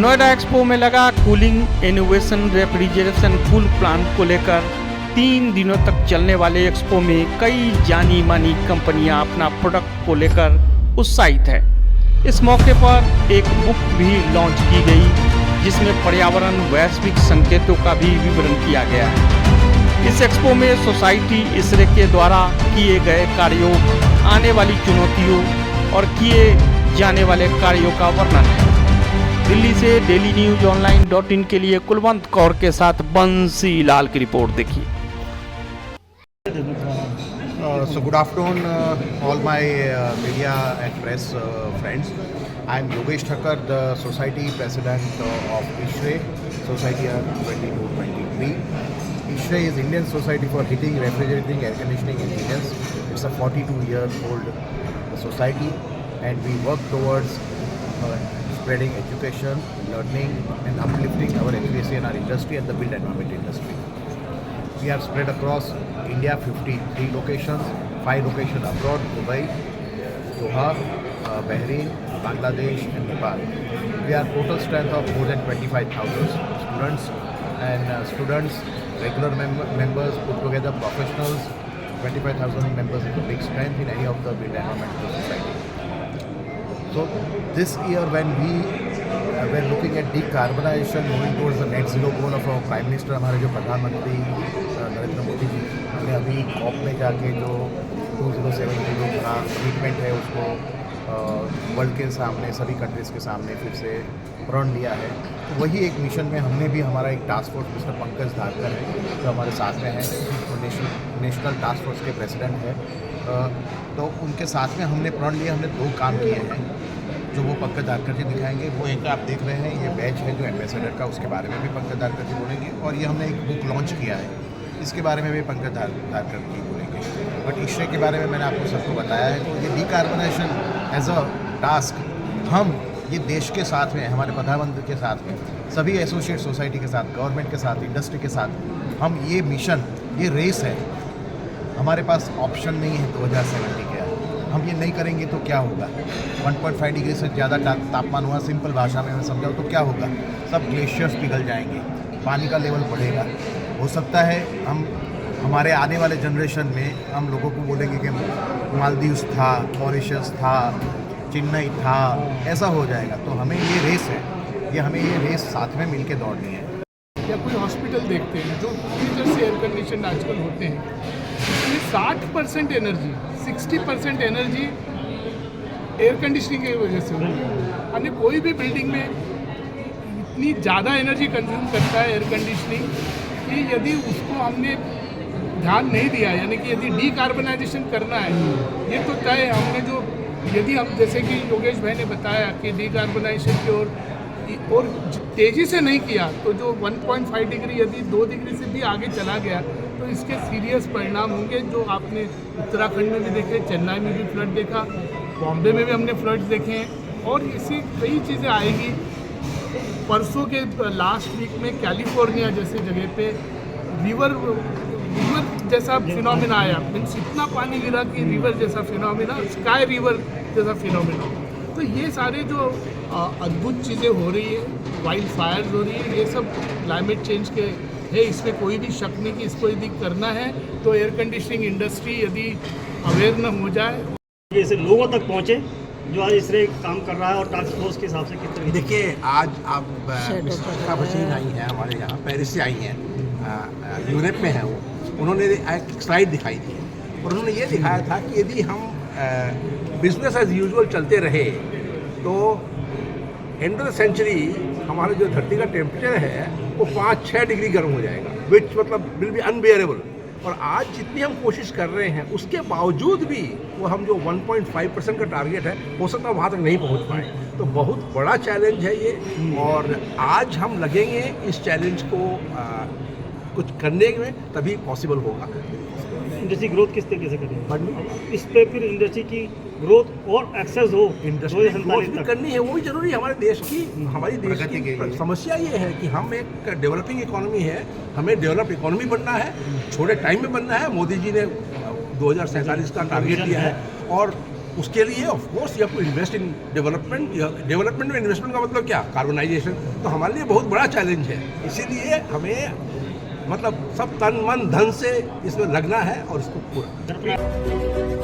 Noida expo में लगा cooling innovation refrigeration cool plant को लेकर 3 दिनों तक चलने वाले एक्सपो में कई जानी मानी कंपनियां अपना प्रोडक्ट को लेकर उत्साहित है। इस मौके पर एक बुक भी लॉन्च की गई जिसमें पर्यावरण वैश्विक संकेतों का भी विवरण किया गया है। इस एक्सपो में सोसाइटी इसरे के द्वारा किए गए कार्यों, आने वाली चुनौतियों और किए जाने वाले कार्यों का वर्णन है। दिल्ली से डेली न्यूज ऑनलाइन .in के लिए कुलवंत कौर के साथ बंसी लाल की रिपोर्ट देखिए। So good afternoon all my media and press friends. I am Yogesh Thakkar, the Society President of ISRE, Society 2223. ISRE is Indian Society for Heating, Refrigerating, Air Conditioning Engineers. It's a 42-year-old society and we work towards spreading education, learning and uplifting our HVAC and our industry and the built environment industry. We are spread across India, 53 locations, 5 locations abroad, Dubai, Doha, Bahrain, Bangladesh and Nepal. We are total strength of more than 25,000 students and students, regular members put together, professionals, 25,000 members is a big strength in any of the built environment society. So this year when we were looking at decarbonization, moving towards the net zero goal of our Prime Minister, हमारे जो प्रधानमंत्री नरेंद्र मोदी जी ने अभी corp में जाके जो 2070 का commitment है उसको वर्ल्ड के सामने, सभी कंट्रीज़ के सामने फिर से प्रण लिया है। तो वही एक मिशन में हमने भी हमारा एक task force mister Pankaj Dharkar है जो हमारे साथ में है, तो नेशनल टास्क फोर्स के प्रेसिडेंट है, तो उनके साथ में हमने प्रण लिया। हमने 2 काम किए हैं जो वो पंकज धारकर जी दिखाएंगे। वो एक आप देख रहे हैं, ये बैच है जो एम्बेसडर का, उसके बारे में भी पंकज धारकर जी बोलेंगे। और ये हमने एक बुक लॉन्च किया है, इसके बारे में भी पंकज धारकर जी बोलेंगे। बट ISRE के बारे में मैंने आपको सबको बताया है। तो ये डिकार्बनाइजेशन एज अ टास्क हम ये देश के साथ में, हमारे प्रधानमंत्री के साथ में, सभी एसोसिएट सोसाइटी के साथ, गवर्नमेंट के साथ, इंडस्ट्री के साथ हम ये मिशन, ये रेस है, हमारे पास ऑप्शन नहीं है 2070 के। हम ये नहीं करेंगे तो क्या होगा? 1.5 डिग्री से ज़्यादा तापमान हुआ, सिंपल भाषा में मैं समझाऊँ तो क्या होगा? सब ग्लेशियर्स पिघल जाएंगे, पानी का लेवल बढ़ेगा। हो सकता है हम हमारे आने वाले जनरेशन में हम लोगों को बोलेंगे कि मालदीव्स था, मॉरिशस था, चेन्नई था, ऐसा हो जाएगा। तो हमें ये रेस है, हमें ये रेस साथ में मिलके दौड़नी है। या कोई हॉस्पिटल देखते हैं जो पूरी तरह से एयर कंडीशन आजकल होते हैं, इसमें 60% एनर्जी, 60% एनर्जी एयर कंडीशनिंग की वजह से होती है। यानी कोई भी बिल्डिंग में इतनी ज़्यादा एनर्जी कंज्यूम करता है एयर कंडीशनिंग कि यदि उसको हमने ध्यान नहीं दिया, यानी कि यदि डीकार्बनाइजेशन करना है, ये तो तय हमने जो, यदि हम जैसे कि योगेश भाई ने बताया कि डीकार्बनाइजेशन की और तेज़ी से नहीं किया तो जो 1.5 डिग्री यदि 2 डिग्री से भी आगे चला गया तो इसके सीरियस परिणाम होंगे, जो आपने उत्तराखंड में भी देखे, चेन्नई में भी फ्लड देखा, बॉम्बे में भी हमने फ्लड्स देखे हैं और इसी कई चीज़ें आएगी। परसों के लास्ट वीक में कैलिफोर्निया जैसे जगह पे रिवर जैसा फिनोमिना आया, मीन्स इतना पानी गिरा कि रिवर जैसा फिनोमिना, स्काई रिवर जैसा फिनोमिना। तो ये सारे जो अद्भुत चीज़ें हो रही है, वाइल्ड फायर्स हो रही है, ये सब क्लाइमेट चेंज के है, इसमें कोई भी शक नहीं कि इसको यदि करना है तो एयर कंडीशनिंग इंडस्ट्री यदि अवेयर न हो जाए, जैसे लोगों तक पहुँचे जो आज ISRE काम कर रहा है और टास्क फोर्स के हिसाब से कितने। देखिए, आज आप मिस्टर बशीर आई हैं हमारे यहाँ, पेरिस से आई हैं, यूरोप में हैं वो। उन्होंने एक स्लाइड दिखाई थी और उन्होंने ये दिखाया था कि यदि हम बिजनेस एज यूजुअल चलते रहे तो एंड ऑफ द सेंचुरी हमारा जो धरती का टेम्परेचर है वो 5-6 डिग्री गर्म हो जाएगा, विच मतलब विल बी अनबेयरेबल। और आज जितनी हम कोशिश कर रहे हैं उसके बावजूद भी वो हम जो 1.5% का टारगेट है, हो सकता है वहाँ तक नहीं पहुँच पाए। तो बहुत बड़ा चैलेंज है ये और आज हम लगेंगे इस चैलेंज को कुछ करने में, तभी पॉसिबल होगा। इंडस्ट्री ग्रोथ किस तरीके से करें, इस पे फिर इंडस्ट्री की ग्रोथ और एक्सेस हो, इंडस्ट्री ग्रोथ भी करनी है, वो भी जरूरी है। हमारे देश की, हमारी देश की समस्या ये है कि हम एक डेवलपिंग इकोनॉमी है, हमें डेवलप इकोनॉमी बनना है, छोटे टाइम में बनना है। मोदी जी ने 2047 का टारगेट दिया है और उसके लिए of course you have to invest in development. Development में इन्वेस्टमेंट का मतलब क्या? कार्बनाइजेशन। तो हमारे लिए बहुत बड़ा चैलेंज है, इसीलिए हमें मतलब सब तन मन धन से इसमें लगना है और इसको पूरा